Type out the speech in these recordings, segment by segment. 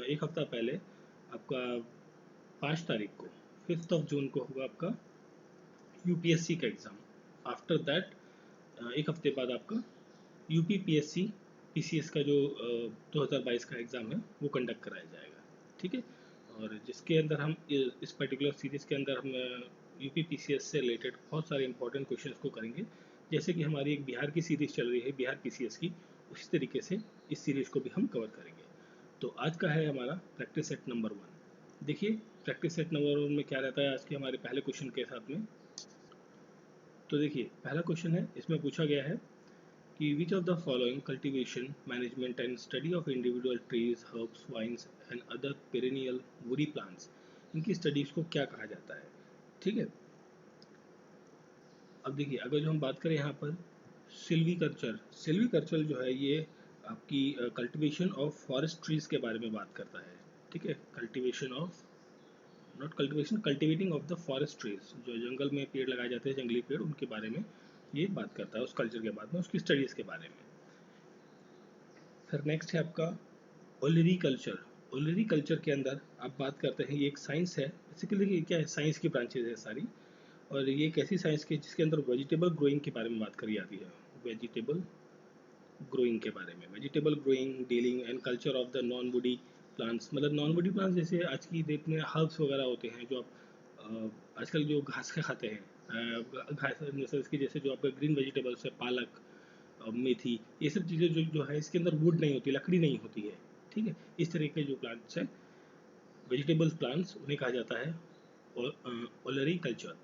एक हफ्ता पहले आपका 5 तारीख को 5 जून को होगा आपका यूपीएससी का एग्ज़ाम। आफ्टर दैट एक हफ्ते बाद आपका यूपी पीएससी पीसीएस का जो 2022 का एग्ज़ाम है वो कंडक्ट कराया जाएगा। ठीक है, और जिसके अंदर हम इस पर्टिकुलर सीरीज़ के अंदर हम यूपी पीसीएस से रिलेटेड बहुत सारे इंपॉर्टेंट क्वेश्चंस को करेंगे। जैसे कि हमारी एक बिहार की सीरीज़ चल रही है बिहार पीसीएस की, उसी तरीके से इस सीरीज़ को भी हम कवर करेंगे। तो आज का है हमारा प्रैक्टिस सेट नंबर 1। देखिए प्रैक्टिस सेट नंबर 1 में क्या रहता है आज के हमारे पहले क्वेश्चन के साथ में। तो देखिए पहला क्वेश्चन है, इसमें पूछा गया है कि which of the following cultivation management and study of individual trees herbs vines and other perennial woody plants, इनकी स्टडीज को क्या कहा जाता है। ठीक है, अब देखिए अगर जो हम बात करें यहाँ पर सिल्वीकल्चर जो है ये आपकी कल्टीवेशन ऑफ फॉरेस्ट ट्रीज के बारे में बात करता है। ठीक है, cultivation of not cultivation cultivating of the forest trees, जो जंगल में पेड़ लगाए जाते हैं जंगली पेड़, उनके बारे में ये बात करता है, उस कल्चर के बाद में उसकी स्टडीज़ के बारे में। फिर नेक्स्ट है आपका ओलरी कल्चर। ओलरी कल्चर के अंदर आप बात करते हैं, ये एक साइंस है, बेसिकली क्या है, साइंस की ब्रांचेज है सारी, और ये एक ऐसी साइंस की जिसके अंदर वेजिटेबल ग्रोइंग के बारे में बात करी जाती है। वेजिटेबल ग्रोइंग के बारे में, vegetable growing dealing and culture of the non woody plants, मतलब नॉन वुडी प्लांट्स जैसे आज की डेट में हर्ब्स वगैरह होते हैं जो आप आजकल जो घास के खाते हैं, घास की, जैसे जो आपका ग्रीन वेजिटेबल्स है, पालक, मेथी, ये सब चीज़ें जो है इसके अंदर वुड नहीं होती, लकड़ी नहीं होती है। ठीक है, इस तरह के जो प्लांट्स हैं वेजिटेबल प्लांट्स, उन्हें कहा जाता है ओलरी कल्चर।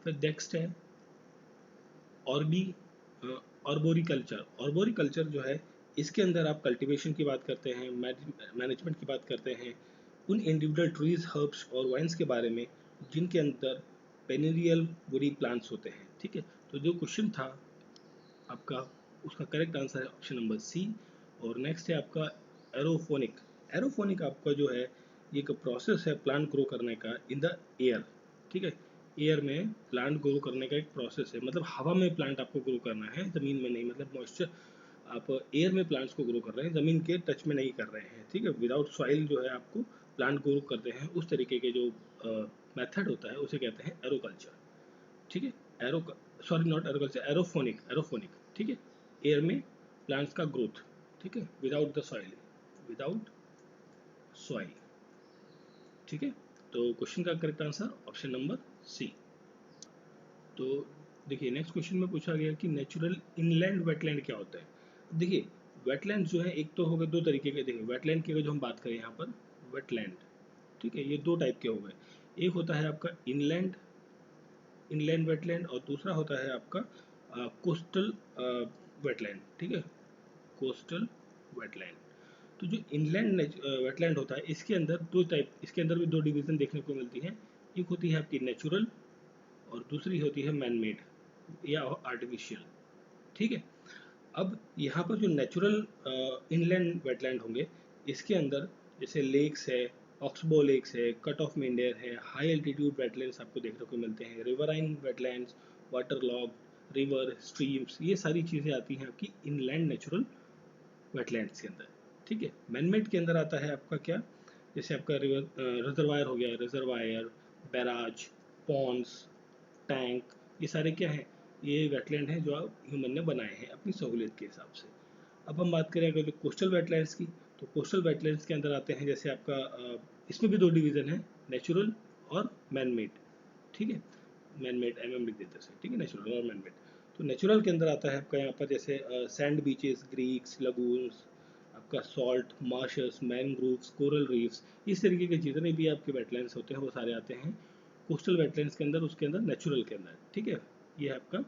फिर नेक्स्ट है ऑर्बी ऑर्बोरिकल्चर। ऑर्बोरिकल्चर जो है इसके अंदर आप कल्टीवेशन की बात करते हैं, मैनेजमेंट की बात करते हैं उन इंडिविजुअल ट्रीज हर्ब्स और वाइन्स के बारे में जिनके अंदर पेनिरियल वुडी प्लांट्स होते हैं। ठीक है, तो जो क्वेश्चन था आपका उसका करेक्ट आंसर है ऑप्शन नंबर सी। और नेक्स्ट है आपका एरोफोनिक। एरोफोनिक आपका जो है ये एक प्रोसेस है प्लांट ग्रो करने का इन द एयर। ठीक है, एयर में प्लांट ग्रो करने का एक प्रोसेस है, मतलब हवा में प्लांट आपको ग्रो करना है, ज़मीन में नहीं, मतलब मॉइस्चर आप एयर में प्लांट्स को ग्रो कर रहे हैं, ज़मीन के टच में नहीं कर रहे हैं। ठीक है, विदाउट सॉइल जो है आपको प्लांट ग्रो करते हैं, उस तरीके के जो मेथड होता है उसे कहते हैं एरोकल्चर। ठीक है, aero sorry not aeroculture, aeroponic, aeroponic. ठीक है, एयर में प्लांट्स का ग्रोथ। ठीक है, without the soil, without soil. ठीक है, तो क्वेश्चन का correct answer option number C. तो देखिए नेक्स्ट क्वेश्चन में पूछा गया कि नेचुरल इनलैंड वेटलैंड क्या होता है। देखिए वेटलैंड जो है एक तो हो गए दो तरीके के। देखिए वेटलैंड की अगर जो हम बात करें यहाँ पर वेटलैंड, ठीक है, ये दो टाइप के हो गए। एक होता है आपका इनलैंड, इनलैंड वेटलैंड, और दूसरा होता है आपका कोस्टल वेटलैंड। ठीक है, कोस्टल वेटलैंड। तो जो इनलैंड वेटलैंड होता है इसके अंदर दो टाइप, इसके अंदर भी दो डिवीजन देखने को मिलती है। एक होती है आपकी नेचुरल और दूसरी होती है मैन मेड या आर्टिफिशियल। ठीक है, अब यहाँ पर जो नेचुरल इनलैंड वेटलैंड होंगे इसके अंदर जैसे लेक्स है, ऑक्सबो लेक्स है, कट ऑफ मेंढेर है, हाई एल्टीट्यूड वेटलैंड्स आपको देखने को मिलते हैं, riverine wetlands, water log river streams, ये सारी चीज़ें आती हैं आपकी इनलैंड नेचुरल वेटलैंड्स के अंदर। ठीक है, मैनमेड के अंदर आता है आपका क्या, जैसे आपका रिवर रिजर्वायर हो गया, रिजर्वायर, बैराज, पॉन्ड्स, टैंक, ये सारे क्या हैं, ये वेटलैंड हैं जो ह्यूमन ने बनाए हैं अपनी सहूलियत के हिसाब से। अब हम बात करें अगर जो कोस्टल वेटलैंड्स की, तो कोस्टल वेटलैंड्स के अंदर आते हैं जैसे आपका इसमें भी दो डिवीज़न है, नेचुरल और मैन मेड। ठीक है, मैन मेड एम लिख देते हैं, ठीक है, नेचुरल और मैन मेड। तो नेचुरल के अंदर आता है आपका यहाँ पर जैसे सैंड बीचेस, ग्रीक्स, लगून्स, आपका सॉल्ट मार्शस, मैनग्रोव्स, कोरल रीफ्स, इस तरीके के जितने भी आपके वेटलैंड्स होते हैं वो सारे आते हैं कोस्टल वेटलैंड्स के अंदर, उसके अंदर नेचुरल के अंदर। ठीक है, ये है आपका।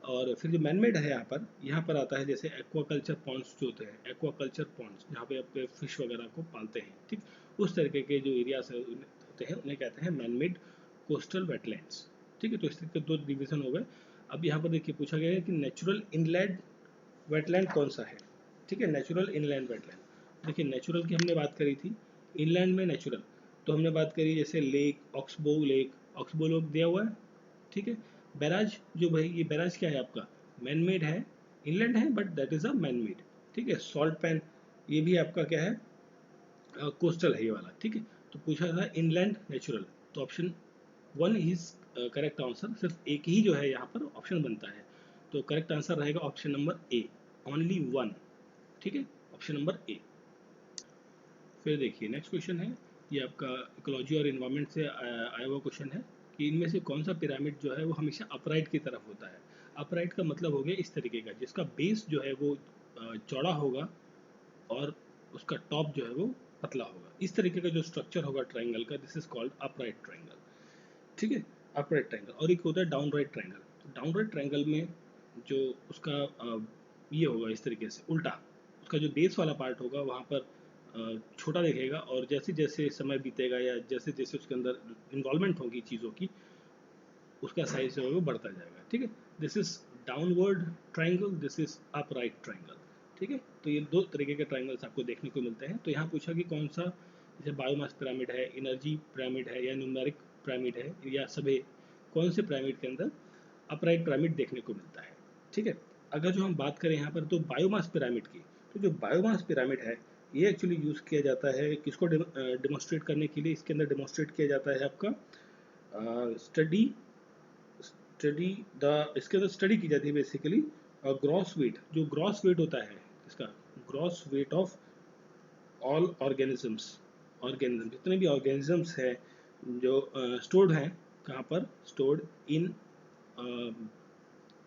और फिर जो मैनमेड है यहाँ पर आता है जैसे एक्वाकल्चर पॉन्ड्स जो होते हैं, एक्वाकल्चर पॉन्ड्स जहाँ पे आप फिश वगैरह को पालते हैं। ठीक, उस तरीके के जो एरियाज होते हैं उन्हें कहते हैं मैनमेड कोस्टल वेटलैंड्स। ठीक है, तो इस तरीके दो डिवीजन हो गए। अब यहाँ पर देखिए पूछा गया है कि नेचुरल इनलैंड वेटलैंड कौन सा है। ठीक है, नेचुरल इनलैंड वेटलैंड। देखिए नेचुरल की हमने बात करी थी, इनलैंड में नेचुरल तो हमने बात करी जैसे लेक, ऑक्सबो लेक दिया हुआ है। ठीक है, बैराज जो भाई, ये बैराज क्या है आपका, मैन मेड है, इनलैंड है but that is a man made. ठीक है, सॉल्ट पैन, ये भी आपका क्या है, कोस्टल है ये वाला, ठीक है। तो पूछा था इनलैंड नेचुरल, तो option one is correct answer, सिर्फ एक ही जो है यहाँ पर ऑप्शन बनता है, तो करेक्ट आंसर रहेगा option number A, only one, ठीक है, ऑप्शन नंबर ए। फिर देखिए नेक्स्ट क्वेश्चन है, ये आपका इकोलॉजी और इन्वायरमेंट से आया हुआ क्वेश्चन है कि इनमें से कौन सा पिरामिड जो है वो हमेशा अपराइट की तरफ होता है। अपराइट का मतलब हो गया इस तरीके का, जिसका बेस जो है वो चौड़ा होगा और उसका टॉप जो है वो पतला होगा, इस तरीके का जो स्ट्रक्चर होगा ट्राइंगल का, this is called upright triangle, ठीक है, अपराइट ट्राइंगल। और एक होता है डाउन राइट ट्राइंगल, तो डाउन राइट ट्राइंगल में जो उसका ये होगा इस तरीके से उल्टा, उसका जो बेस वाला पार्ट होगा वहाँ पर छोटा दिखेगा, और जैसे जैसे समय बीतेगा या जैसे जैसे उसके अंदर इन्वॉल्वमेंट होगी चीज़ों की, उसका साइज जो है वो बढ़ता जाएगा, ठीक है। This is downward triangle, this is upright triangle, ठीक है। तो ये दो तरीके के ट्राइंगल्स आपको देखने को मिलते हैं। तो यहाँ पूछा कि कौन सा, जैसे बायोमास पिरामिड है, एनर्जी पिरामिड है, या न्यूमेरिक पिरामिड है, या सभी, कौन से पिरामिड के अंदर अपराइट पिरामिड देखने को मिलता है, ठीक है। अगर जो हम बात करें यहाँ पर तो बायोमास पिरामिड की, तो जो बायोमास पिरामिड है ये एक्चुअली यूज़ किया जाता है किसको डेमोस्ट्रेट करने के लिए, इसके अंदर डेमोस्ट्रेट किया जाता है आपका स्टडी स्टडी द इसके अंदर स्टडी की जाती है बेसिकली ग्रॉस वेट, जो ग्रॉस वेट होता है इसका, gross weight of all organisms, organism जितने भी ऑर्गेनिजम्स हैं जो स्टोर्ड हैं, कहाँ पर स्टोर्ड इन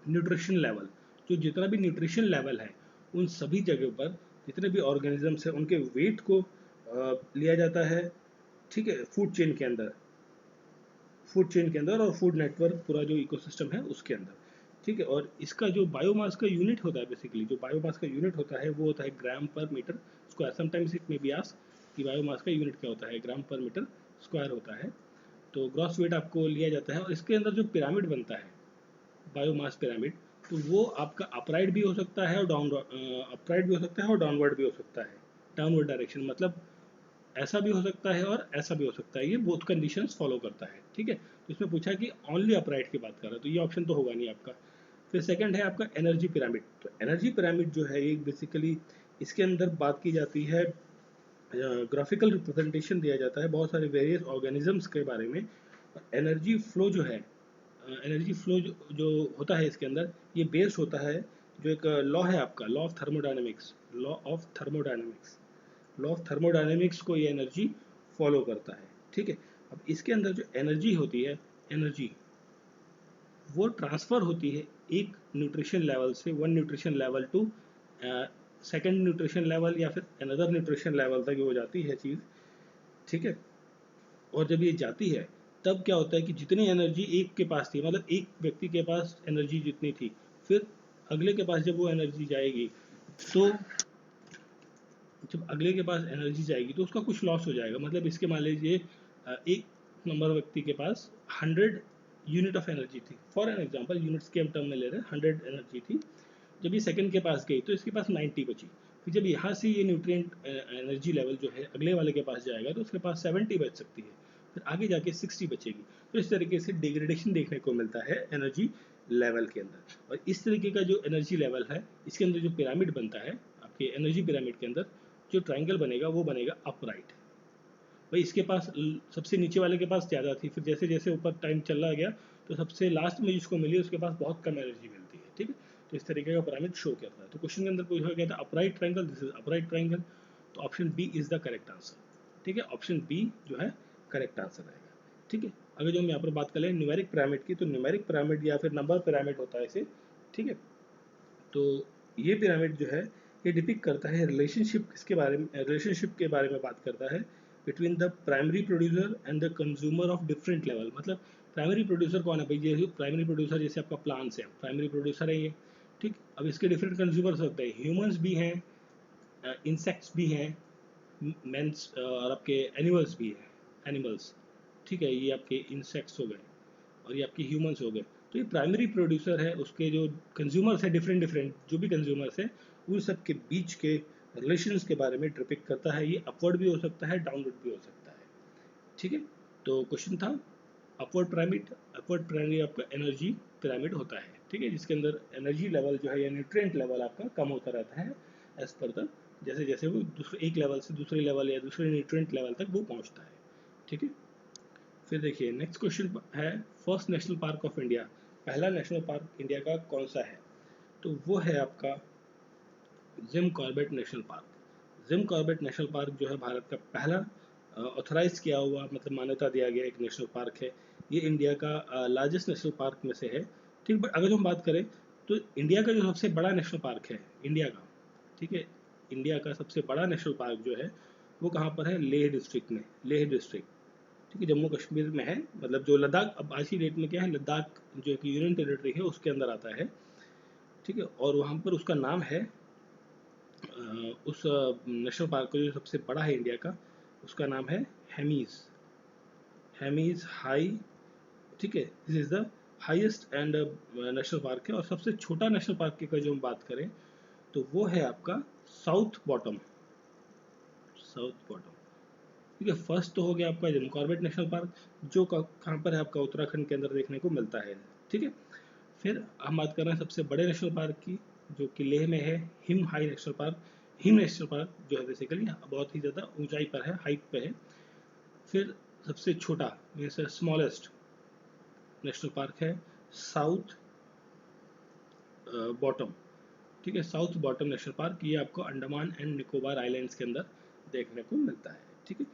न्यूट्रिशन लेवल, जो जितना भी न्यूट्रिशन लेवल है उन सभी जगह पर जितने भी ऑर्गेनिजम्स हैं उनके वेट को लिया जाता है, ठीक है, फूड चेन के अंदर, फूड चेन के अंदर और फूड नेटवर्क पूरा जो इकोसिस्टम है उसके अंदर, ठीक है। और इसका जो बायोमास का यूनिट होता है, बेसिकली जो बायोमास का यूनिट होता है वो होता है ग्राम पर metre square, sometimes it may be asked कि बायोमास का यूनिट क्या होता है, ग्राम पर मीटर स्क्वायर होता है। तो ग्रॉस वेट आपको लिया जाता है, और इसके अंदर जो पिरामिड बनता है बायोमास पिरामिड, तो वो आपका अपराइट भी हो सकता है और डाउन अपराइट भी हो सकता है और डाउनवर्ड भी हो सकता है, डाउनवर्ड डायरेक्शन मतलब ऐसा भी हो सकता है और ऐसा भी हो सकता है, ये बोथ कंडीशंस फॉलो करता है, ठीक है। तो इसमें पूछा कि ओनली अपराइट की बात कर रहा है, तो ये ऑप्शन तो होगा नहीं आपका। फिर सेकंड है आपका एनर्जी पिरामिड, तो एनर्जी पिरामिड जो है ये बेसिकली इसके अंदर बात की जाती है, ग्राफिकल रिप्रेजेंटेशन दिया जाता है बहुत सारे वेरियस ऑर्गेनिजम्स के बारे में। एनर्जी फ्लो जो है, एनर्जी फ्लो जो होता है इसके अंदर, ये बेस्ड होता है जो एक लॉ है आपका, law of thermodynamics, law of thermodynamics, law of thermodynamics को ये एनर्जी फॉलो करता है, ठीक है। अब इसके अंदर जो एनर्जी होती है, एनर्जी वो ट्रांसफ़र होती है एक न्यूट्रिशन लेवल से, one nutrition level to second nutrition level या फिर अनदर न्यूट्रिशन लेवल तक वो जाती है चीज़, ठीक है। और जब ये जाती है तब क्या होता है कि जितनी एनर्जी एक के पास थी, मतलब एक व्यक्ति के पास एनर्जी जितनी थी, फिर अगले के पास जब वो एनर्जी जाएगी, तो जब अगले के पास एनर्जी जाएगी तो उसका कुछ लॉस हो जाएगा। मतलब इसके मान लीजिए एक नंबर व्यक्ति के पास 100 यूनिट ऑफ एनर्जी थी, फॉर एन एग्जांपल यूनिट्स के हम टर्म में ले रहे हैं, 100 एनर्जी थी, जब ये सेकंड के पास गई तो इसके पास 90 बची। फिर जब यहाँ से ये न्यूट्रिएंट एनर्जी लेवल जो है अगले वाले के पास जाएगा तो उसके पास 70 बच सकती है, फिर आगे जाके 60 बचेगी। तो इस तरीके से डिग्रेडेशन देखने को मिलता है एनर्जी लेवल के अंदर। और इस तरीके का जो एनर्जी लेवल है इसके अंदर जो पिरामिड बनता है आपके एनर्जी पिरामिड के अंदर, जो ट्राइंगल बनेगा वो बनेगा अपराइट। भाई इसके पास सबसे नीचे वाले के पास ज़्यादा थी, फिर जैसे जैसे ऊपर टाइम चला गया तो सबसे लास्ट में जिसको मिली उसके पास बहुत कम एनर्जी मिलती है, ठीक है। तो इस तरीके का पिरामिड शो करता है। तो क्वेश्चन के अंदर पूछा गया था upright triangle, this is upright triangle, तो option B is the correct answer, ठीक है, ऑप्शन बी जो है करेक्ट आंसर रहेगा, ठीक है। अगर जो हम यहाँ पर बात करें न्यूमेरिक पिरामिड की, तो न्यूमेरिक पिरामिड या फिर नंबर पिरामिड होता है इसे, ठीक है। तो ये पिरामिड जो है ये डिपिक्ट करता है रिलेशनशिप, किसके बारे में, रिलेशनशिप के बारे में बात करता है between the primary producer and the consumer of different level. मतलब प्राइमरी प्रोड्यूसर कौन है भाई, ये प्राइमरी प्रोड्यूसर जैसे आपका प्लांट्स है, प्राइमरी प्रोड्यूसर है ये, ठीक। अब इसके डिफरेंट कंज्यूमर्स होते हैं, ह्यूमंस भी हैं, इंसेक्ट्स भी हैं, मेंस और आपके एनिमल्स भी हैं, एनिमल्स, ठीक है, ये आपके इंसेक्ट्स हो गए और ये आपके ह्यूमंस हो गए। तो ये प्राइमरी प्रोड्यूसर है, उसके जो कंज्यूमर्स है डिफरेंट डिफरेंट जो भी कंज्यूमर्स है उन सब के बीच के रिलेशंस के बारे में डिपिक्ट करता है। ये अपवर्ड भी हो सकता है, डाउनवर्ड भी हो सकता है, ठीक है। तो क्वेश्चन था अपवर्ड पिरामिड, अपवर्ड पिरामिड आपका एनर्जी पिरामिड होता है, ठीक है, जिसके अंदर एनर्जी लेवल जो है या न्यूट्रिएंट लेवल आपका कम होता रहता है एज पर द जैसे जैसे वो दूसरे एक लेवल से दूसरे लेवल या दूसरे न्यूट्रिएंट लेवल तक वो पहुंचता है। ठीक है। फिर देखिए नेक्स्ट क्वेश्चन है, first national park of India, पहला नेशनल पार्क इंडिया का कौन सा है? तो वो है आपका Jim Corbett national park. Jim Corbett national park जो है भारत का पहला ऑथराइज किया हुआ, मतलब मान्यता दिया गया एक नेशनल पार्क है। ये इंडिया का लार्जेस्ट नेशनल पार्क में से है। ठीक, बट अगर हम बात करें तो इंडिया का जो सबसे बड़ा नेशनल पार्क है इंडिया का, ठीक है, इंडिया का सबसे बड़ा नेशनल पार्क जो है वो कहाँ पर है? लेह डिस्ट्रिक्ट में, लेह डिस्ट्रिक्ट, ठीक है, जम्मू कश्मीर में है। मतलब जो लद्दाख, अब आज की डेट में क्या है, लद्दाख जो कि यूनियन टेरिटरी है उसके अंदर आता है। ठीक है, और वहाँ पर उसका नाम है उस नेशनल पार्क का जो सबसे बड़ा है इंडिया का, उसका नाम है हेमीज, हेमीज हाई। ठीक है, this is the highest and national park है। और सबसे छोटा नेशनल पार्क की अगर जो हम बात करें तो वो है आपका साउथ बॉटम, साउथ बॉटम। ठीक है, फर्स्ट तो हो गया आपका जिम कॉर्बेट नेशनल पार्क, जो कहाँ पर है आपका? उत्तराखंड के अंदर देखने को मिलता है। ठीक है, फिर हम बात कर रहे हैं सबसे बड़े नेशनल पार्क की, जो कि लेह में है, him high national park. Him national park जो है बेसिकली बहुत ही ज़्यादा ऊंचाई पर है, हाइट पे है। फिर सबसे छोटा मीन्स स्मॉलेस्ट नेशनल पार्क है साउथ बॉटम। ठीक है, साउथ बॉटम नेशनल पार्क, ये आपको अंडमान एंड निकोबार आइलैंड्स के अंदर देखने को मिलता है। ठीक है,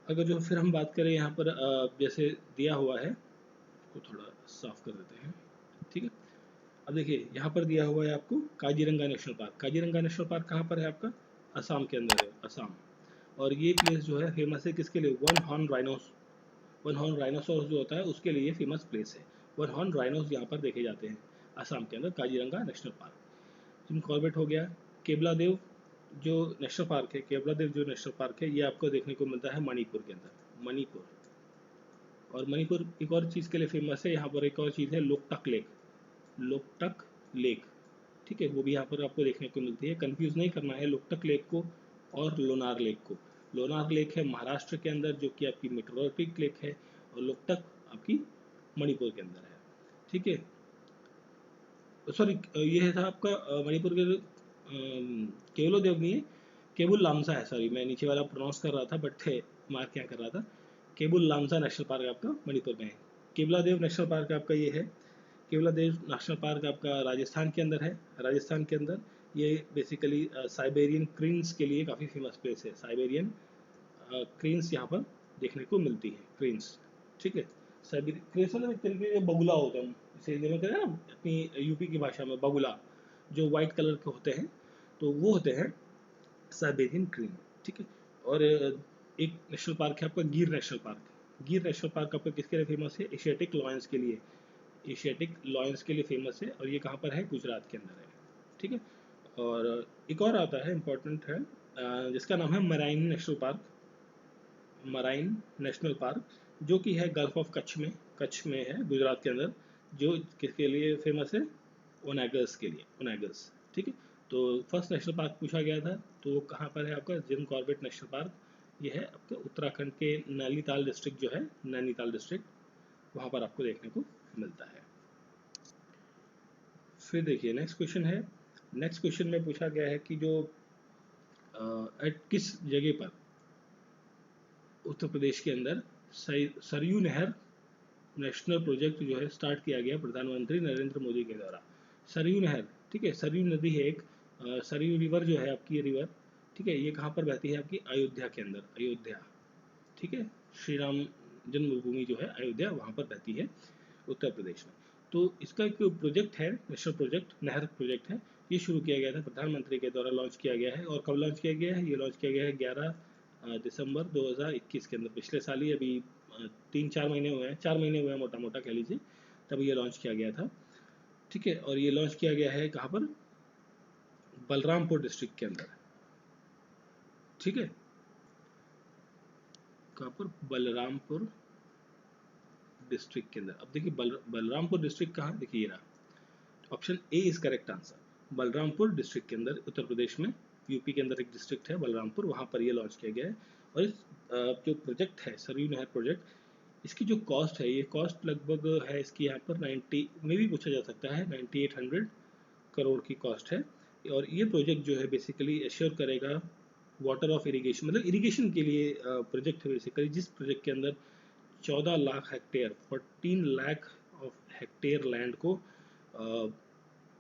अगर जो फिर हम बात करें यहाँ पर जैसे दिया हुआ है, को थोड़ा साफ कर देते हैं। ठीक है, अब देखिए यहाँ पर दिया हुआ है आपको Kaziranga national park. Kaziranga national park कहाँ पर है आपका? असम के अंदर है, असम। और ये प्लेस जो है फेमस है किसके लिए? One horn rhinos, one horn rhinoceros जो होता है उसके लिए फेमस प्लेस है। वन हॉर्न राइनोस यहाँ पर देखे जाते हैं असम के अंदर, Kaziranga national park. Jim Corbett हो गया। केवला देव जो नेशनल पार्क है, केवला देव जो नेशनल पार्क है, ये आपको देखने को मिलता है मणिपुर के अंदर, मणिपुर। और मणिपुर एक और चीज़ के लिए फेमस है, यहाँ पर एक और चीज़ है लोकटक लेक, लोकटक लेक। ठीक है, वो भी यहाँ पर आपको देखने को मिलती है। कंफ्यूज नहीं करना है लोकटक लेक को और लोनार लेक को। लोनार लेक है महाराष्ट्र के अंदर जो कि आपकी मेट्रोलॉजिक लेक है, और लोकटक आपकी मणिपुर के अंदर है। ठीक है, सॉरी ये था आपका मणिपुर के केवलो देव नहीं है, केबुल लामसा है। सॉरी मैं नीचे वाला प्रोनाउंस कर रहा था बट थे मार्क क्या कर रहा था। केबुल लामसा नेशनल पार्क आपका मणिपुर में है। केवला देव नेशनल पार्क आपका ये है। केवला देव नेशनल पार्क आपका राजस्थान के अंदर है। राजस्थान के अंदर ये बेसिकली साइबेरियन क्रीन्स के लिए काफ़ी फेमस प्लेस है। साइबेरियन क्रीन्स यहाँ पर देखने को मिलती है, क्रीन्स। ठीक है, साइबेरियन क्रीन्स मतलब एक तरीके के बगुला होते हैं, इसे हिंदी में कहते हैं ना अपनी यूपी की भाषा में बगुला, जो वाइट कलर के होते हैं, तो वो होते हैं साइबेरियन क्रीन। ठीक है, और एक नेशनल पार्क है आपका गिर नेशनल पार्क। गिर नेशनल पार्क आपका किसके लिए फेमस है? एशियाटिक लॉयंस के लिए, एशियाटिक लॉयंस के लिए फेमस है। और ये कहाँ पर है? गुजरात के अंदर है। ठीक है, और एक और आता है इम्पोर्टेंट है जिसका नाम है marine national park, marine national park, जो कि है गल्फ ऑफ कच्छ में, कच्छ में है गुजरात के अंदर। जो किसके लिए फेमस है? ओनेगस के लिए, ओनेगस। ठीक है, तो फर्स्ट नेशनल पार्क पूछा गया था, तो कहाँ पर है आपका? Jim Corbett national park. ये है आपके उत्तराखंड के नैनीताल डिस्ट्रिक्ट जो है, नैनीताल डिस्ट्रिक्ट, वहाँ पर आपको देखने को मिलता है। फिर देखिए नेक्स्ट क्वेश्चन है, नेक्स्ट क्वेश्चन में पूछा गया है कि जो किस जगह पर उत्तर प्रदेश के अंदर सरयू नहर नेशनल प्रोजेक्ट जो है स्टार्ट किया गया प्रधानमंत्री नरेंद्र मोदी के द्वारा। सरयू नहर, ठीक है, सरयू नदी है एक, सरयू रिवर जो है आपकी रिवर, ठीक है, ये कहाँ पर बहती है? आपकी अयोध्या के अंदर, अयोध्या। ठीक है, श्री राम जन्मभूमि जो है अयोध्या, वहाँ पर बहती है उत्तर प्रदेश में। तो इसका एक प्रोजेक्ट है, नेशनल प्रोजेक्ट, नहर प्रोजेक्ट है। ये शुरू किया गया था प्रधानमंत्री के द्वारा, लॉन्च किया गया है। और कब लॉन्च किया गया है? ये लॉन्च किया गया है 11 दिसंबर 2021 के अंदर, पिछले साल ही। अभी 3-4 महीने हुए हैं, 4 महीने हुए हैं मोटा मोटा कह लीजिए, तब ये लॉन्च किया गया था। ठीक है, और ये लॉन्च किया गया है कहाँ पर? बलरामपुर डिस्ट्रिक्ट के अंदर। ठीक है, कहाँ पर? बलरामपुर डिस्ट्रिक्ट के अंदर। अब देखिए बलरामपुर डिस्ट्रिक्ट कहाँ? देखिए ये रहा, option A is correct answer. Balrampur district के अंदर, उत्तर प्रदेश में, यूपी के अंदर एक डिस्ट्रिक्ट है बलरामपुर, वहाँ पर ये लॉन्च किया गया है। और इस जो प्रोजेक्ट है सरयू नहर प्रोजेक्ट, इसकी जो कॉस्ट है, ये कॉस्ट लगभग है इसकी यहाँ पर 90 में भी पूछा जा सकता है, 9800 करोड़ की कॉस्ट है। और ये प्रोजेक्ट जो है बेसिकली एश्योर करेगा वाटर ऑफ इरिगेशन, मतलब इरिगेशन के लिए प्रोजेक्ट है बेसिकली, जिस प्रोजेक्ट के अंदर 14 lakh hectare 14 lakh of hectare land को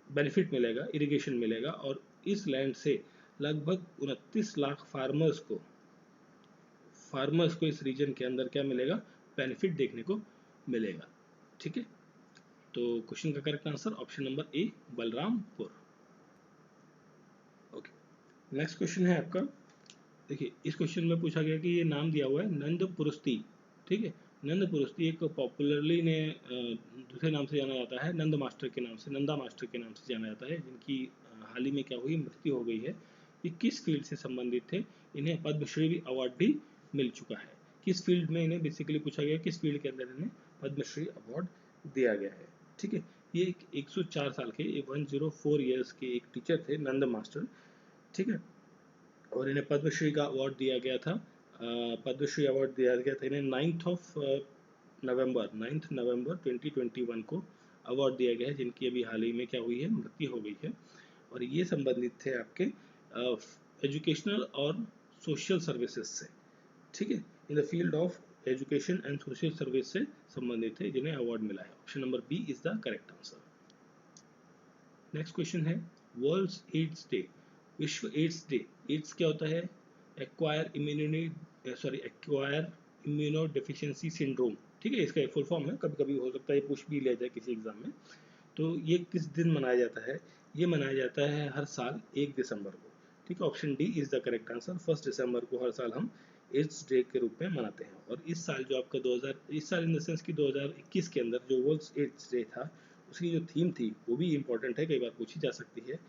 बेनिफिट मिलेगा, इरिगेशन मिलेगा, और इस लैंड से लगभग 29 लाख फार्मर्स को इस रीजन के अंदर क्या मिलेगा, बेनिफिट देखने को मिलेगा। ठीक है, तो क्वेश्चन का correct answer option number A, Balrampur. Okay, next question है आपका। देखिए इस क्वेश्चन में पूछा गया कि ये नाम दिया हुआ है नंदपुरस्ती। ठीक है, नंदपुरस्ती एक पॉपुलरली ने दूसरे नाम से जाना जाता है, नंद मास्टर के नाम से, नंदा मास्टर के नाम से जाना जाता है, जिनकी हाल ही में क्या हुई, मृत्यु हो गई है। ये किस फील्ड से संबंधित थे, इन्हें पद्मश्री अवार्ड भी मिल चुका है। किस फील्ड में इन्हें बेसिकली पूछा गया, किस फील्ड के अंदर इन्हें पद्मश्री अवार्ड दिया गया है। ठीक है, ये एक 104 साल के 104 ईयर्स के एक टीचर थे, नंद मास्टर। ठीक है, और इन्हें पद्मश्री का अवार्ड दिया गया था। पद्मश्री अवार्ड दिया गया था इन्हें 9 नवंबर 2021 को अवार्ड दिया गया है, जिनकी अभी हाल ही में क्या हुई है, मृत्यु हो गई है। और ये संबंधित थे आपके एजुकेशनल और सोशल सर्विसेज से। ठीक है, in the field of education and social service से संबंधित थे जिन्हें अवार्ड मिला है। Option number B is the correct answer. Next question है वर्ल्ड एड्स डे, विश्व एड्स डे। एड्स क्या होता है, एक्वायर इम्यूनो डेफिशिएंसी सिंड्रोम। ठीक है, इसका फुल फॉर्म है, कभी कभी हो सकता है ये पूछ भी लिया जाए किसी एग्जाम में। तो ये किस दिन मनाया जाता है, ये मनाया जाता है हर साल 1 दिसंबर को। ठीक है, option D is the correct answer. 1 दिसंबर को हर साल हम एड्स डे के रूप में मनाते हैं। और इस साल जो आपका 2000, इस साल इन द सेंस कि 2021 के अंदर जो वर्ल्ड एड्स डे था, उसकी जो थीम थी वो भी इम्पोर्टेंट है, कई बार पूछी जा सकती है।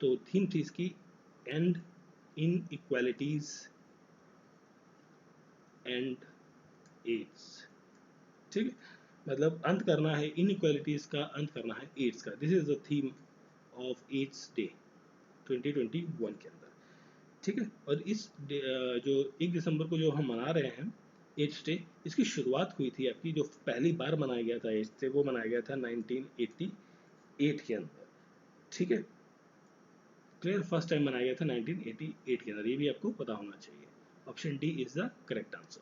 तो थीम थी इसकी end inequalities end AIDS. ठीक है, मतलब अंत करना है इनइक्वालिटीज का, अंत करना है एड्स का। This is the theme of AIDS day 2021 के अंदर। ठीक है, और इस जो 1 दिसंबर को जो हम मना रहे हैं एड्स डे, इसकी शुरुआत हुई थी आपकी, जो पहली बार मनाया गया था एड्स डे, वो मनाया गया था 1988 के अंदर। ठीक है, क्लियर, फर्स्ट टाइम मनाया गया था 1988 के अंदर, ये भी आपको पता होना चाहिए। Option D is the correct answer.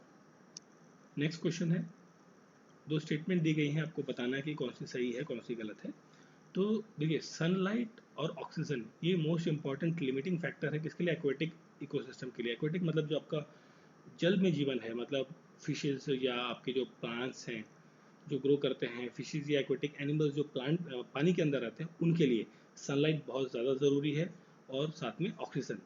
Next question है, दो स्टेटमेंट दी गई हैं, आपको बताना है कि कौन सी सही है कौन सी गलत है। तो देखिए, सनलाइट और ऑक्सीजन ये मोस्ट इंपॉर्टेंट लिमिटिंग फैक्टर है किसके लिए, एक्वेटिक इकोसिस्टम के लिए। एक्वेटिक मतलब जो आपका जल में जीवन है, मतलब फिशेज या आपके जो प्लांट्स हैं जो ग्रो करते हैं, फिशेज या एक्वेटिक एनिमल्स जो प्लांट पानी के अंदर रहते हैं, उनके लिए सनलाइट बहुत ज़्यादा ज़रूरी है, और साथ में ऑक्सीजन।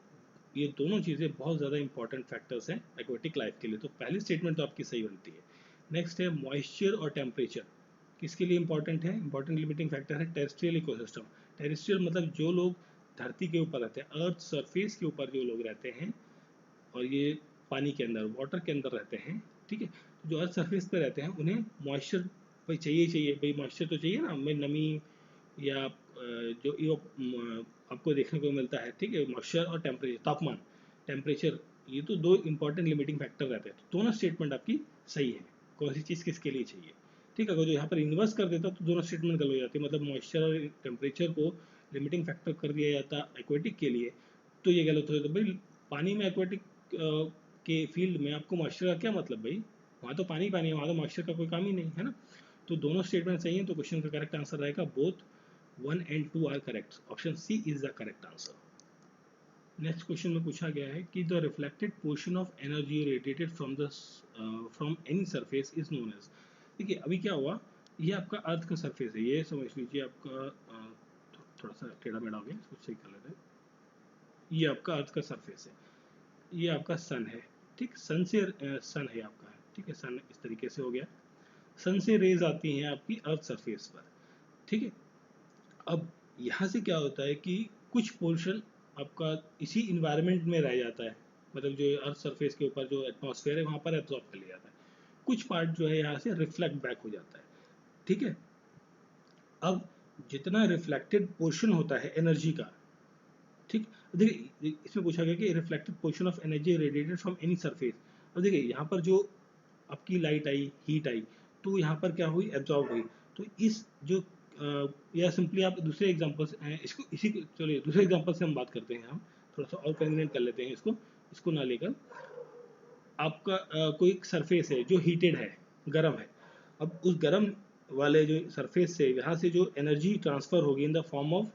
ये दोनों चीज़ें बहुत ज़्यादा इंपॉर्टेंट फैक्टर्स हैं एक्वेटिक लाइफ के लिए। तो पहली स्टेटमेंट तो आपकी सही बनती है। नेक्स्ट है मॉइस्चर और टेम्परेचर, किसके लिए इंपॉर्टेंट है, इंपॉर्टेंट लिमिटिंग फैक्टर है टेरेस्ट्रियल इकोसिस्टम। टेरेस्ट्रियल मतलब जो लोग धरती के ऊपर रहते हैं, अर्थ सरफेस के ऊपर जो लोग रहते हैं, और ये पानी के अंदर, वाटर के अंदर रहते हैं। ठीक है, तो जो अर्थ सरफेस पे रहते हैं उन्हें मॉइस्चर भाई चाहिए भाई, मॉइस्चर तो चाहिए ना, भाई नमी या जो ये आपको देखने को मिलता है। ठीक है, मॉइस्चर और टेम्परेचर, तापमान, टेम्परेचर, ये तो दो इंपॉर्टेंट लिमिटिंग फैक्टर रहते हैं। तो दोनों स्टेटमेंट आपकी सही है, कौन सी चीज़ किसके लिए चाहिए। ठीक है, अगर जो यहाँ पर इन्वर्स कर देता तो दोनों स्टेटमेंट गलत हो जाती, मतलब मॉइस्चर और टेम्परेचर को लिमिटिंग फैक्टर कर दिया जाता एक्वेटिक के लिए, तो ये गलत हो जाता। भाई पानी में एक्वेटिक के फील्ड में आपको मॉइस्चर का क्या मतलब भाई, वहाँ तो पानी पानी है, वहाँ तो मॉइस्चर का कोई काम ही नहीं है ना। तो दोनों स्टेटमेंट सही है, तो क्वेश्चन का करेक्ट आंसर रहेगा both 1 and 2 are correct. Option C is the correct answer. Next question में पूछा गया है कि the reflected portion of energy radiated from any surface is known as. देखिए अभी क्या हुआ, ये आपका अर्थ का सरफेस है, ये समझ लीजिए आपका थोड़ा सा टेढ़ा मेढ़ा हो गया, इसको सही कर लेते हैं। ये आपका अर्थ का सरफेस है, ये आपका सन है। ठीक, सन से सन है आपका, ठीक है, सन इस तरीके से हो गया। सन से रेज आती हैं आपकी अर्थ सरफेस पर। ठीक है, अब यहाँ से क्या होता है कि कुछ पोर्शन आपका इसी इन्वायरमेंट में रह जाता है, मतलब जो अर्थ सरफेस के ऊपर जो एटमॉस्फेयर है वहाँ पर एब्जॉर्ब कर लिया जाता है। कुछ पार्ट जो है यहाँ से रिफ्लेक्ट बैक हो जाता है। ठीक है, अब जितना रिफ्लेक्टेड पोर्शन होता है एनर्जी का, ठीक, देखिए इसमें पूछा गया कि reflected portion of energy radiated from any surface. अब देखिए यहाँ पर जो आपकी लाइट आई, हीट आई, तो यहाँ पर क्या हुई, एब्जॉर्ब हुई। तो इस जो या सिंपली आप दूसरे एग्जांपल से इसको इसी चलिए दूसरे एग्जांपल से हम बात करते हैं, हम थोड़ा सा और कन्वीनियंट कर लेते हैं इसको, इसको ना लेकर आपका कोई सरफेस है जो हीटेड है, गर्म है। अब उस गर्म वाले जो सरफेस से यहाँ से जो एनर्जी ट्रांसफर होगी in the form of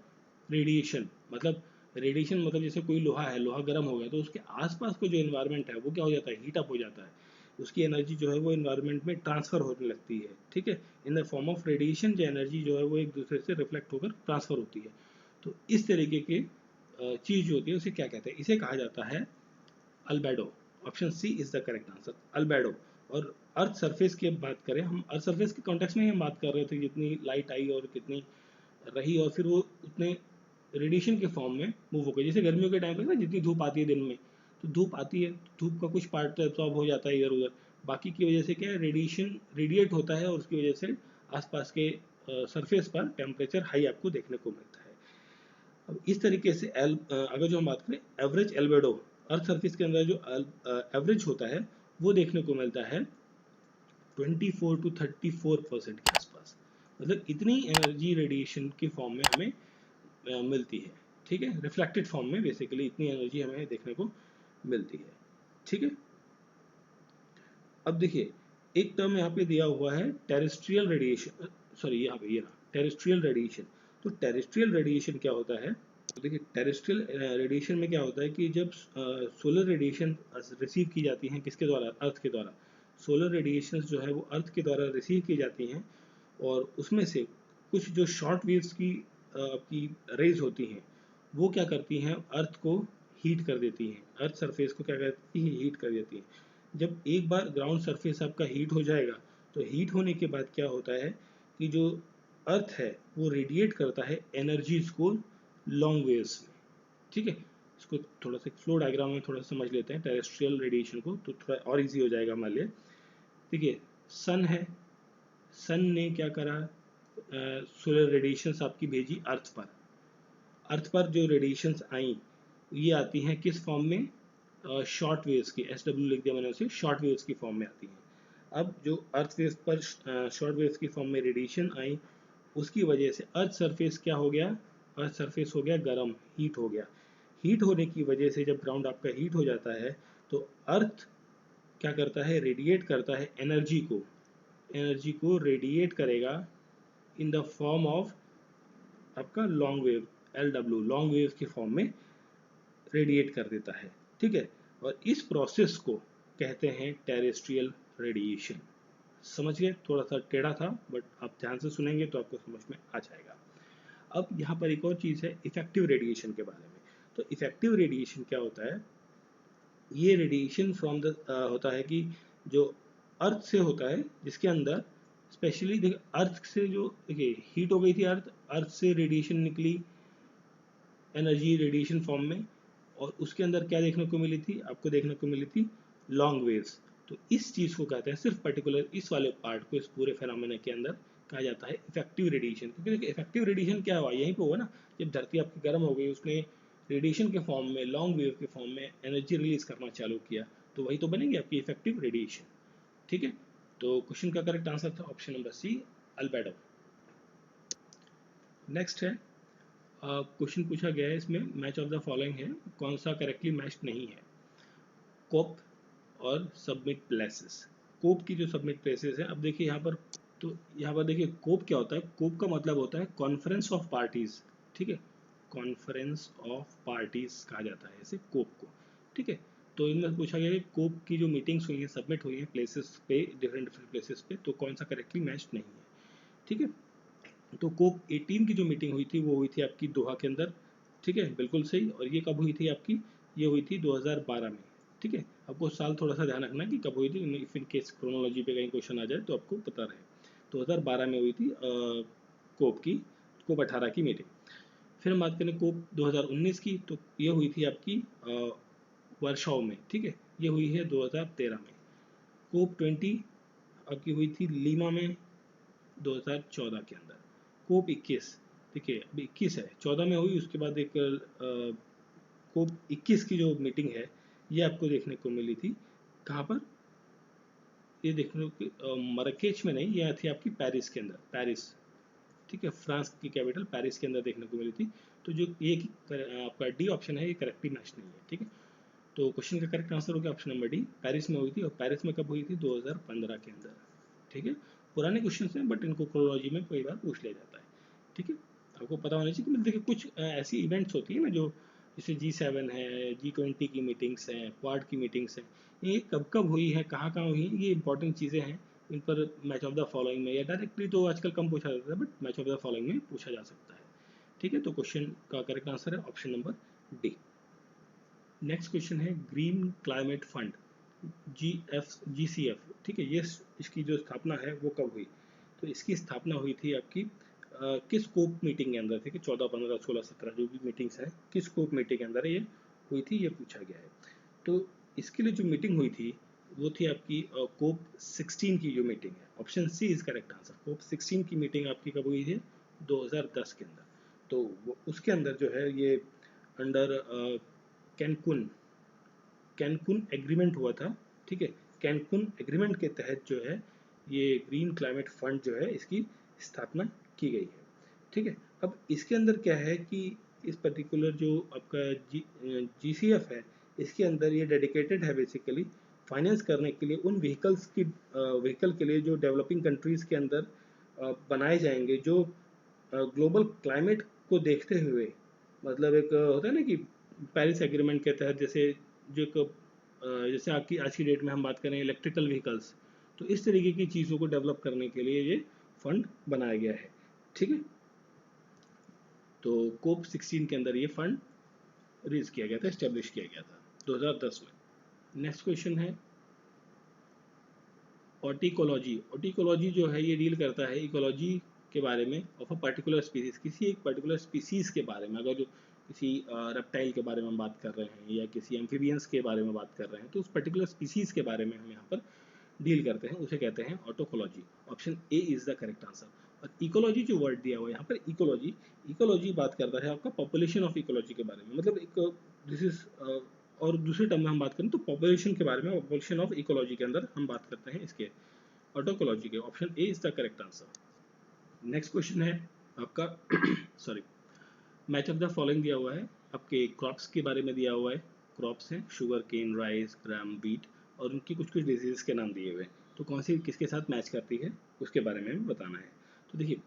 radiation, मतलब रेडिएशन मतलब जैसे कोई लोहा है, लोहा गर्म हो गया तो उसके आसपास का जो एनवायरनमेंट है वो क्या हो जाता है, हीट अप हो जाता है, उसकी एनर्जी जो है वो एनवायरनमेंट में ट्रांसफर होने लगती है, ठीक है। In the form of radiation जो एनर्जी जो है वो एक दूसरे से रिफ्लेक्ट होकर ट्रांसफर होती है। तो इस तरीके की चीज़ जो होती है उसे क्या कहते हैं, इसे कहा जाता है albedo. Option C is the correct answer, albedo. और अर्थ सरफेस की बात करें हम, अर्थ सरफेस के कॉन्टेक्स्ट में ही हम बात कर रहे थे, जितनी लाइट आई और कितनी रही और फिर वो उतने रेडिएशन के फॉर्म में मूव हो गई। जैसे गर्मियों के टाइम पे ना जितनी धूप आती है दिन में, तो धूप आती है, धूप का कुछ पार्ट तो एब्जॉर्ब हो जाता है इधर उधर, बाकी की वजह से क्या है, रेडिएशन रेडिएट होता है और उसकी वजह से आसपास के सरफेस पर टेम्परेचर हाई आपको देखने को मिलता है। अब इस तरीके से अगर जो हम बात करें एवरेज एल्बेडो, अर्थ सरफेस के अंदर जो एवरेज होता है वो देखने को मिलता है 24 to 34% के आसपास। मतलब इतनी एनर्जी रेडिएशन के फॉर्म में हमें मिलती है, ठीक है, रिफ्लेक्टेड फॉर्म में बेसिकली इतनी एनर्जी हमें देखने को मिलती है, ठीक है। अब देखिए एक टर्म यहाँ पे दिया हुआ है टेरेस्ट्रियल रेडिएशन, सॉरी यहाँ पे ये ना टेरेस्ट्रियल रेडिएशन। तो टेरेस्ट्रियल रेडिएशन क्या होता है, तो देखिए टेरेस्ट्रियल रेडिएशन में क्या होता है कि जब सोलर रेडिएशन रिसीव की जाती हैं किसके द्वारा, अर्थ के द्वारा, सोलर रेडिएशन जो है वो अर्थ के द्वारा रिसीव की जाती हैं और उसमें से कुछ जो शॉर्ट वेव्स की आपकी रेज होती हैं वो क्या करती हैं, अर्थ को हीट कर देती हैं, अर्थ सरफेस को क्या करती है, हीट कर देती हैं। जब एक बार ग्राउंड सरफेस आपका हीट हो जाएगा तो हीट होने के बाद क्या होता है कि जो अर्थ है वो रेडिएट करता है एनर्जीज को लॉन्ग वेव्स में, ठीक है। इसको थोड़ा सा फ्लो डायग्राम में थोड़ा समझ लेते हैं टेरेस्ट्रियल रेडिएशन को, तो थोड़ा और इजी हो जाएगा हमारे लिए। देखिए सन है, सन ने क्या करा, सोलर रेडिएशंस आपकी भेजी अर्थ पर, अर्थ पर जो रेडिएशंस आई ये आती हैं किस फॉर्म में, शॉर्ट वेव्स की, एस डब्ल्यू लिख दिया मैंने उसे, शॉर्ट वेव्स की फॉर्म में आती हैं। अब जो अर्थ वेव्स पर शॉर्ट वेव्स की फॉर्म में रेडिएशन आई उसकी वजह से अर्थ सरफेस क्या हो गया, अर्थ सरफेस हो गया गर्म, हीट हो गया। हीट होने की वजह से जब ग्राउंड आपका हीट हो जाता है तो अर्थ क्या करता है, रेडिएट करता है एनर्जी को, एनर्जी को रेडिएट करेगा इन द फॉर्म ऑफ आपका long wave, L W, long wave के फॉर्म में रेडिएट कर देता है, ठीक है। और इस प्रोसेस को कहते हैं टेरेस्ट्रियल रेडिएशन। समझ गए, थोड़ा सा टेढ़ा था बट आप ध्यान से सुनेंगे तो आपको समझ में आ जाएगा। अब यहाँ पर एक और चीज़ है इफेक्टिव रेडिएशन के बारे में। तो इफेक्टिव रेडिएशन क्या होता है, ये रेडिएशन फ्रॉम द होता है कि जो अर्थ से होता है जिसके अंदर स्पेशली देखिए अर्थ से जो देखिए हीट हो गई थी अर्थ, अर्थ से रेडिएशन निकली एनर्जी रेडिएशन फॉर्म में और उसके अंदर क्या देखने को मिली थी, आपको देखने को मिली थी लॉन्ग वेव्स। तो इस चीज़ को कहते हैं, सिर्फ पर्टिकुलर इस वाले पार्ट को इस पूरे फेनोमेना के अंदर कहा जाता है इफेक्टिव रेडिएशन। क्योंकि देखिए इफेक्टिव रेडिएशन क्या हुआ, यहीं पे हुआ ना, जब धरती आपकी गर्म हो गई उसने रेडिएशन के फॉर्म में, लॉन्ग वेव के फॉर्म में एनर्जी रिलीज करना चालू किया, तो वही तो बनेगी आपकी इफेक्टिव रेडिएशन, ठीक है। तो क्वेश्चन का करेक्ट आंसर था option number C, albedo. Next है क्वेश्चन पूछा गया है इसमें, मैच ऑफ द फॉलोइंग है, कौन सा करेक्टली मैच्ड नहीं है, कोप और सबमिट प्लेसेस। कोप की जो सबमिट प्लेसेस है, अब देखिए यहाँ पर, तो यहाँ पर देखिए कोप क्या होता है, कोप का मतलब होता है कॉन्फ्रेंस ऑफ पार्टीज, ठीक है, कॉन्फ्रेंस ऑफ पार्टीज कहा जाता है इसे कोप को, ठीक है। तो इनमें पूछा गया है कोप की जो मीटिंग्स हुई हैं, सबमिट हुई हैं प्लेसेस पे, डिफरेंट डिफरेंट प्लेसेस पे, तो कौन सा करेक्टली मैच्ड नहीं है, ठीक है। तो कोप 18 की जो मीटिंग हुई थी वो हुई थी आपकी दोहा के अंदर, ठीक है, बिल्कुल सही। और ये कब हुई थी आपकी, ये हुई थी 2012 में, ठीक है। आपको साल थोड़ा सा ध्यान रखना कि कब हुई थी, इफ इन केस क्रोनोलॉजी पे कहीं क्वेश्चन आ जाए तो आपको पता रहे। 2012 में हुई थी कोप की, कोप 18 की मीटिंग। फिर हम बात करें कोप 2019 की, तो ये हुई थी आपकी वर्षाओं में, ठीक है, ये हुई है 2013 में। कोप 20 आपकी हुई थी लीमा में 2014 के अंदर। कोप 21, देखिए अभी 21 है, 14 में हुई, उसके बाद एक कोप 21 की जो मीटिंग है ये आपको देखने को मिली थी कहाँ पर, ये देखने को मरकेच में नहीं, यह थी आपकी पेरिस के अंदर, पेरिस, ठीक है, फ्रांस की कैपिटल पेरिस के अंदर देखने को मिली थी। तो जो ये आपका डी ऑप्शन है ये करेक्टली मैच नहीं है, ठीक है। तो क्वेश्चन का करेक्ट आंसर हो गया ऑप्शन नंबर डी, पेरिस में हुई थी। और पेरिस में कब हुई थी? 2015 के अंदर, ठीक है। पुराने क्वेश्चन हैं बट इनको क्रोनोलॉजी में कई बार पूछ लिया जाता है, ठीक है। आपको पता होना चाहिए कि देखिए कुछ ऐसी इवेंट्स होती है ना जो जैसे G7 है, G20 की मीटिंग्स हैं, क्वाड की मीटिंग्स हैं, ये कब कब हुई है, कहाँ कहाँ हुई है, ये इंपॉर्टेंट चीज़ें हैं। इन पर मैच ऑफ द फॉलोइंग में या डायरेक्टली तो आजकल कम पूछा जाता है but match of the following में पूछा जा सकता है, ठीक है। तो क्वेश्चन का करेक्ट आंसर है option number D. Next question है ग्रीन क्लाइमेट फंड, GCF, ठीक है। ये इसकी जो स्थापना है वो कब हुई? तो इसकी स्थापना हुई थी आपकी किस कोप मीटिंग के अंदर, ठीक है। 14, 15, 16, 17 जो भी मीटिंग्स हैं किस कोप मीटिंग के अंदर ये हुई थी, ये पूछा गया है। तो इसके लिए जो मीटिंग हुई थी वो थी आपकी कोप 16 की जो मीटिंग है, option C is correct answer. COP 16 की मीटिंग आपकी कब हुई थी? 2010 के अंदर। तो उसके अंदर जो है ये अंडर कैनकुन कैनकुन एग्रीमेंट हुआ था, ठीक है। कैनकुन एग्रीमेंट के तहत जो है ये ग्रीन क्लाइमेट फंड जो है इसकी स्थापना की गई है, ठीक है। अब इसके अंदर क्या है कि इस पर्टिकुलर जो आपका GCF है इसके अंदर ये डेडिकेटेड है बेसिकली फाइनेंस करने के लिए उन व्हीकल के लिए जो डेवलपिंग कंट्रीज़ के अंदर बनाए जाएंगे, जो ग्लोबल क्लाइमेट को देखते हुए, मतलब एक होता है ना कि पेरिस एग्रीमेंट के तहत जैसे जो एक जैसे आपकी आज की डेट में हम बात करें इलेक्ट्रिकल व्हीकल्स, तो इस तरीके की चीज़ों को डेवलप करने के लिए ये फंड बनाया गया है, ठीक है। तो कोप 16 के अंदर ये फंड रेज किया गया था, एस्टेब्लिश किया गया था 2010 में। नेक्स्ट क्वेश्चन है ऑटिकोलॉजी। ऑटिकोलॉजी जो है ये डील करता है इकोलॉजी के बारे में ऑफ अ पर्टिकुलर स्पीसीज, किसी एक पर्टिकुलर स्पीसीज के बारे में। अगर जो किसी रेप्टाइल के बारे में हम बात कर रहे हैं या किसी एम्फीबियंस के बारे में बात कर रहे हैं तो उस पर्टिकुलर स्पीसीज के बारे में हम यहाँ पर डील करते हैं, उसे कहते हैं ऑटोकोलॉजी। Option A is the correct answer. और इकोलॉजी जो वर्ड दिया हुआ है यहाँ पर इकोलॉजी, इकोलॉजी बात करता है आपका पॉपुलेशन ऑफ इकोलॉजी के बारे में, मतलब एक दिस इज और दूसरे टर्म में हम बात करें तो पॉपुलेशन के बारे में, पॉपुलेशन ऑफ इकोलॉजी के अंदर हम बात करते हैं इसके ऑटोकोलॉजी के। Option A is the correct answer. Next question है आपका sorry, match of the following दिया हुआ है, आपके क्रॉप्स के बारे में दिया हुआ है। क्रॉप्स हैं शुगर केन, राइस, ग्राम, बीट और उनकी कुछ कुछ डिजीज के नाम दिए हुए हैं। तो कौन सी किसके साथ मैच करती है उसके बारे में हमें बताना है। तो देखिए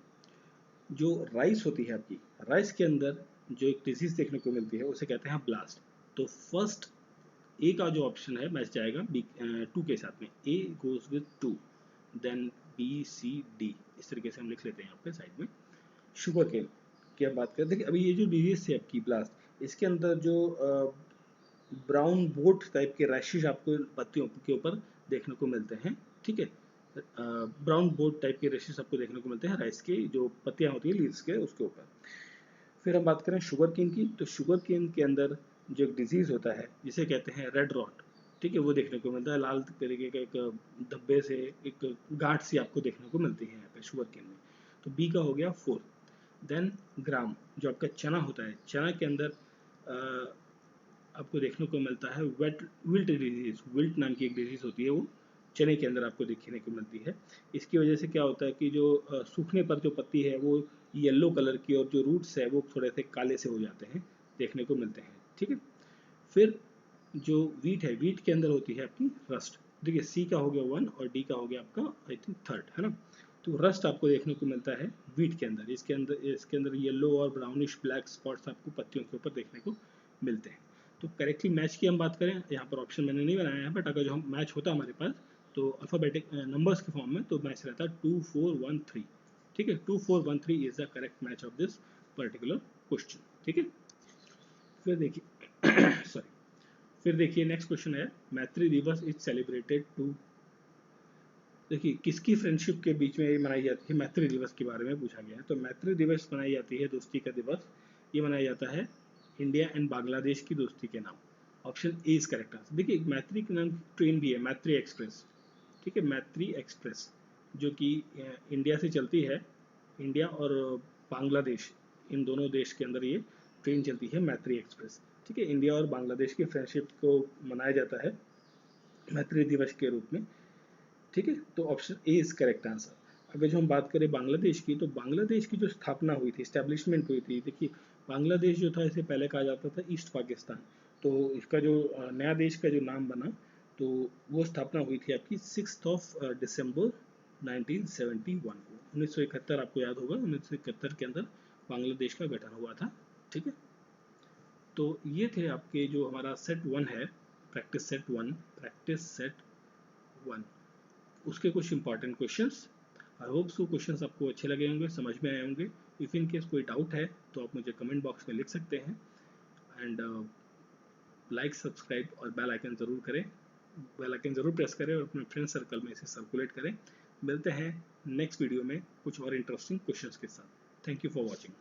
जो राइस होती है आपकी, राइस के अंदर जो एक डिजीज देखने को मिलती है उसे कहते हैं ब्लास्ट। तो फर्स्ट ए का जो ऑप्शन है मैच जाएगा बी 2 के साथ में, A goes with 2, then BCD, इस तरीके से हम लिख लेते हैं यहाँ पे साइड में। शुगर केन की हम बात करें, देखिए अभी ये जो डिजीज है आपकी ब्लास्ट, इसके अंदर जो ब्राउन बोट टाइप के रैशेज आपको पत्तियों के ऊपर देखने को मिलते हैं, ठीक है। ब्राउन बोट टाइप के रैशेज आपको देखने को मिलते हैं राइस की जो पत्तियां होती है लीव्स के उसके ऊपर। फिर हम बात करें शुगर केन की, तो शुगर केन के अंदर जो एक डिजीज होता है जिसे कहते हैं रेड रॉट, ठीक है, वो देखने को मिलता है। लाल तरीके का एक धब्बे से एक गांठ सी आपको देखने को मिलती है यहाँ पे शुगर केन में। तो बी का हो गया 4। देन ग्राम, जो आपका चना होता है, चना के अंदर आपको देखने को मिलता है विल्ट डिजीज, विल्ट नाम की एक डिजीज होती है, वो चने के अंदर आपको देखने को मिलती है। इसकी वजह से क्या होता है कि जो सूखने पर जो पत्ती है वो येलो कलर की और जो रूट्स है वो थोड़े से काले से हो जाते हैं, देखने को मिलते हैं, ठीक है। फिर जो वीट है, वीट के अंदर होती है आपकी रस्ट। देखिए सी का हो गया 1 और डी का हो गया आपका आई थिंक 3rd, है ना। तो रस्ट आपको देखने को मिलता है वीट के अंदर। इसके अंदर येलो और ब्राउनिश ब्लैक स्पॉट्स आपको पत्तियों के ऊपर देखने को मिलते हैं। तो करेक्टली मैच की हम बात करें, यहाँ पर ऑप्शन मैंने नहीं बनाया है बट अगर जो हम मैच होता हमारे पास तो अल्फाबेटिक नंबर्स के फॉर्म में तो मैच रहता है 2 4 1 3, ठीक है। 2 4 1 3 is the correct match of this particular question, ठीक है। फिर देखिए सॉरी, फिर देखिए नेक्स्ट क्वेश्चन है मैत्री दिवस इज सेलिब्रेटेड टू, देखिए किसकी फ्रेंडशिप के बीच में ये मनाई जाती है, मैत्री दिवस के बारे में पूछा गया है। तो मैत्री दिवस मनाई जाती है, दोस्ती का दिवस, ये मनाया जाता है इंडिया एंड बांग्लादेश की दोस्ती के नाम। Option A is correct answer. देखिए मैत्री के नाम ट्रेन भी है, मैत्री एक्सप्रेस, ठीक है, मैत्री एक्सप्रेस, जो कि इंडिया से चलती है, इंडिया और बांग्लादेश इन दोनों देश के अंदर ये ट्रेन चलती है मैत्री एक्सप्रेस, ठीक है। इंडिया और बांग्लादेश की फ्रेंडशिप को मनाया जाता है मैत्री दिवस के रूप में, ठीक है। तो option A is correct answer. अगर जो हम बात करें बांग्लादेश की, तो बांग्लादेश की जो स्थापना हुई थी, इस्टेब्लिशमेंट हुई थी, देखिए बांग्लादेश जो था इसे पहले कहा जाता था ईस्ट पाकिस्तान। तो इसका जो नया देश का जो नाम बना, तो वो स्थापना हुई थी आपकी 6 दिसंबर 1971 को। 1971 आपको याद होगा, 1971 के अंदर बांग्लादेश का गठन हुआ था। ठीक है, तो ये थे आपके जो हमारा सेट 1 है, प्रैक्टिस सेट 1, उसके कुछ important questions. I hope so questions आपको अच्छे लगे होंगे, समझ में आए होंगे। इफ़ इन केस कोई डाउट है तो आप मुझे कमेंट बॉक्स में लिख सकते हैं। एंड लाइक, सब्सक्राइब और बेल आइकन ज़रूर करें, बेल आइकन ज़रूर प्रेस करें और अपने फ्रेंड सर्कल में इसे सर्कुलेट करें। मिलते हैं नेक्स्ट वीडियो में कुछ और इंटरेस्टिंग क्वेश्चंस के साथ। Thank you for watching.